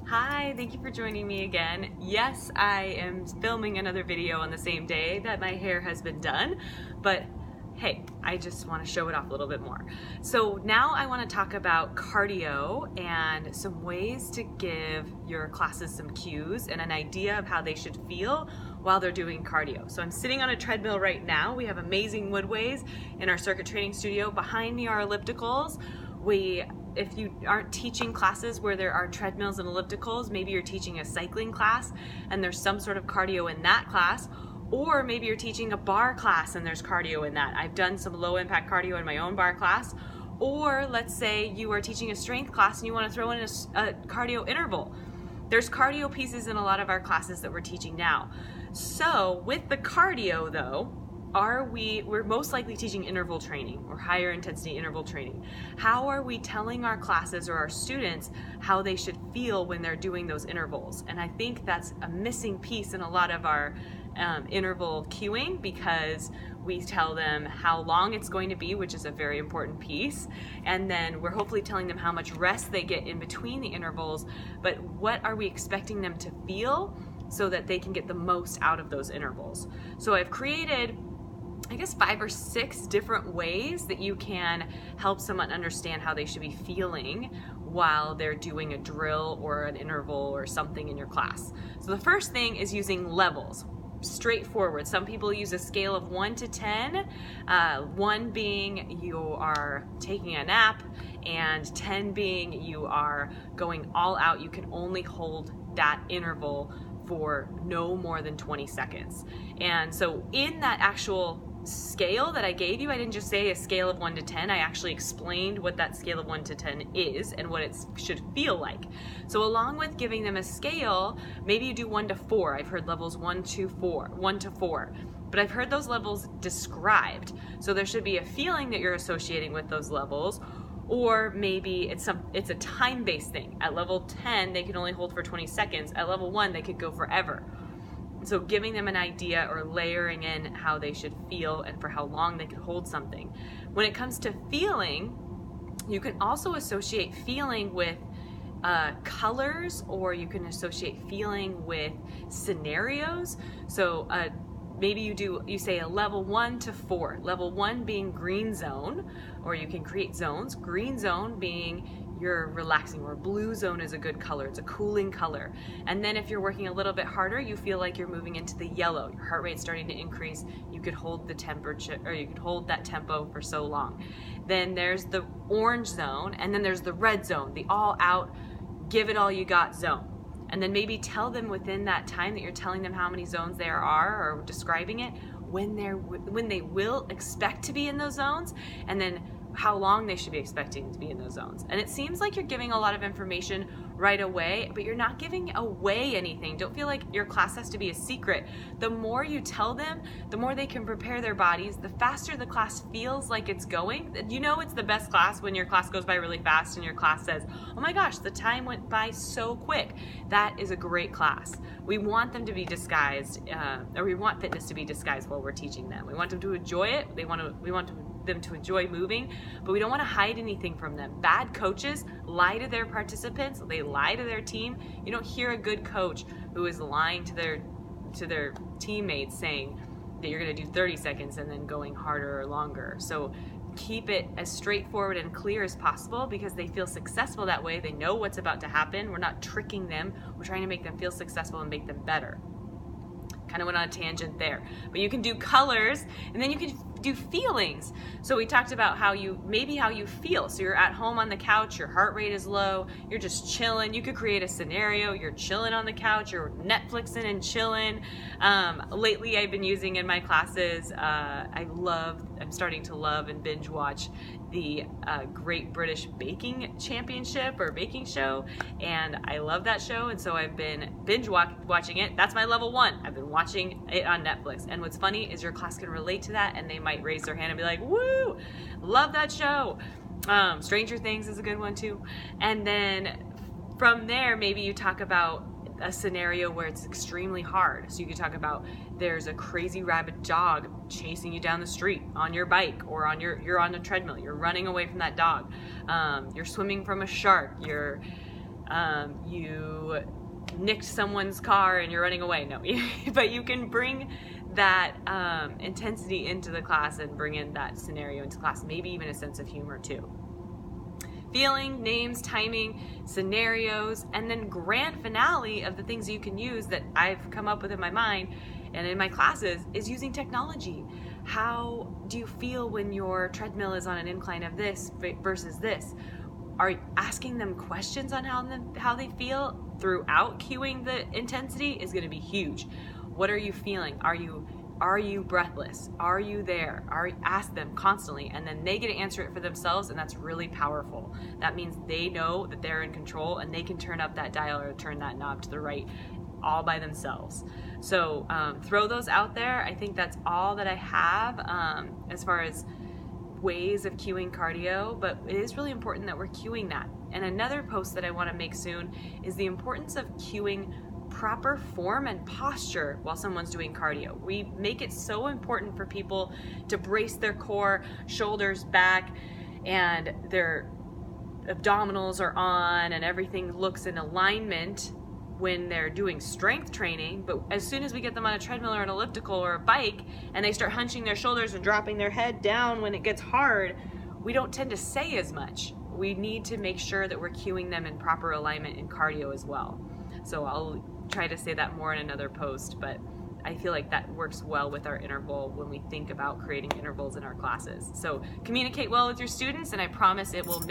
Hi, thank you for joining me again. Yes, I am filming another video on the same day that my hair has been done, but hey, I just want to show it off a little bit more. So now I want to talk about cardio and some ways to give your classes some cues and an idea of how they should feel while they're doing cardio. So I'm sitting on a treadmill right now. We have amazing woodways in our circuit training studio. Behind me are ellipticals. If you aren't teaching classes where there are treadmills and ellipticals, maybe you're teaching a cycling class and there's some sort of cardio in that class, or maybe you're teaching a bar class and there's cardio in that. I've done some low impact cardio in my own bar class. Or let's say you are teaching a strength class and you want to throw in a cardio interval. There's cardio pieces in a lot of our classes that we're teaching now. So with the cardio though, we're most likely teaching interval training or higher intensity interval training. How are we telling our classes or our students how they should feel when they're doing those intervals? And I think that's a missing piece in a lot of our interval cueing, because we tell them how long it's going to be, which is a very important piece, and then we're hopefully telling them how much rest they get in between the intervals, but what are we expecting them to feel so that they can get the most out of those intervals? So I've created, I guess, 5 or 6 different ways that you can help someone understand how they should be feeling while they're doing a drill or an interval or something in your class. So the first thing is using levels. Straightforward. Some people use a scale of 1 to 10, 1 being you are taking a nap, and 10 being you are going all out. You can only hold that interval for no more than 20 seconds. And so in that actual scale that I gave you, I didn't just say a scale of 1 to 10. I actually explained what that scale of 1 to 10 is and what it should feel like. So along with giving them a scale, maybe you do 1 to 4. I've heard levels 1 to 4, but I've heard those levels described. So there should be a feeling that you're associating with those levels, or maybe it's a time-based thing. At level 10, they can only hold for 20 seconds. At level 1, they could go forever. So giving them an idea or layering in how they should feel and for how long they could hold something. When it comes to feeling, you can also associate feeling with colors, or you can associate feeling with scenarios. So maybe you say a level 1 to 4, level 1 being green zone, or you can create zones. Green zone being you're relaxing, or blue zone is a good color. It's a cooling color. And then if you're working a little bit harder, you feel like you're moving into the yellow. Your heart rate's starting to increase. You could hold the temperature, or you could hold that tempo for so long. Then there's the orange zone, and then there's the red zone, the all out, give it all you got zone. And then maybe tell them within that time that you're telling them how many zones there are or describing it, when they will expect to be in those zones, and then how long they should be expecting to be in those zones. And it seems like you're giving a lot of information right away, but you're not giving away anything. Don't feel like your class has to be a secret. The more you tell them, the more they can prepare their bodies, the faster the class feels like it's going. You know it's the best class when your class goes by really fast and your class says, oh my gosh, the time went by so quick. That is a great class. We want them to be disguised, or we want fitness to be disguised while we're teaching them. We want them to enjoy it. We want them to enjoy moving, but we don't want to hide anything from them. Bad coaches lie to their participants. They lie to their team. You don't hear a good coach who is lying to their teammates saying that you're going to do 30 seconds and then going harder or longer. So keep it as straightforward and clear as possible, because they feel successful that way. They know what's about to happen. We're not tricking them. We're trying to make them feel successful and make them better. Kind of went on a tangent there, but you can do colors, and then you can do feelings. So we talked about how you feel. So you're at home on the couch, your heart rate is low, you're just chilling. You could create a scenario, you're chilling on the couch, you're Netflixing and chilling. Lately I've been using in my classes, I'm starting to love and binge watch the Great British Baking Championship or baking show, and I love that show, and so I've been binge watching it. That's my level 1. I've been watching it on Netflix, and what's funny is your class can relate to that, and they might raise their hand and be like, woo, love that show. Stranger Things is a good one too. And then from there, maybe you talk about a scenario where it's extremely hard. So you could talk about there's a crazy rabid dog chasing you down the street on your bike, or you're on a treadmill, you're running away from that dog, you're swimming from a shark, you're you nicked someone's car and you're running away. No, but you can bring that intensity into the class and bring in that scenario into class, maybe even a sense of humor too. Feeling, names, timing, scenarios, and then grand finale of the things you can use that I've come up with in my mind and in my classes is using technology. How do you feel when your treadmill is on an incline of this versus this? Are asking them questions on how they feel throughout cueing the intensity is going to be huge. What are you feeling? Are you breathless? Are you there? Ask them constantly, and then they get to answer it for themselves, and that's really powerful. That means they know that they're in control and they can turn up that dial or turn that knob to the right all by themselves. So throw those out there. I think that's all that I have as far as ways of cueing cardio, but it is really important that we're cueing that. And another post that I want to make soon is the importance of cueing proper form and posture while someone's doing cardio. We make it so important for people to brace their core, shoulders back, and their abdominals are on and everything looks in alignment when they're doing strength training. But as soon as we get them on a treadmill or an elliptical or a bike and they start hunching their shoulders and dropping their head down when it gets hard, we don't tend to say as much. We need to make sure that we're cueing them in proper alignment in cardio as well. So I'll try to say that more in another post, but I feel like that works well with our interval when we think about creating intervals in our classes. So communicate well with your students, and I promise it will make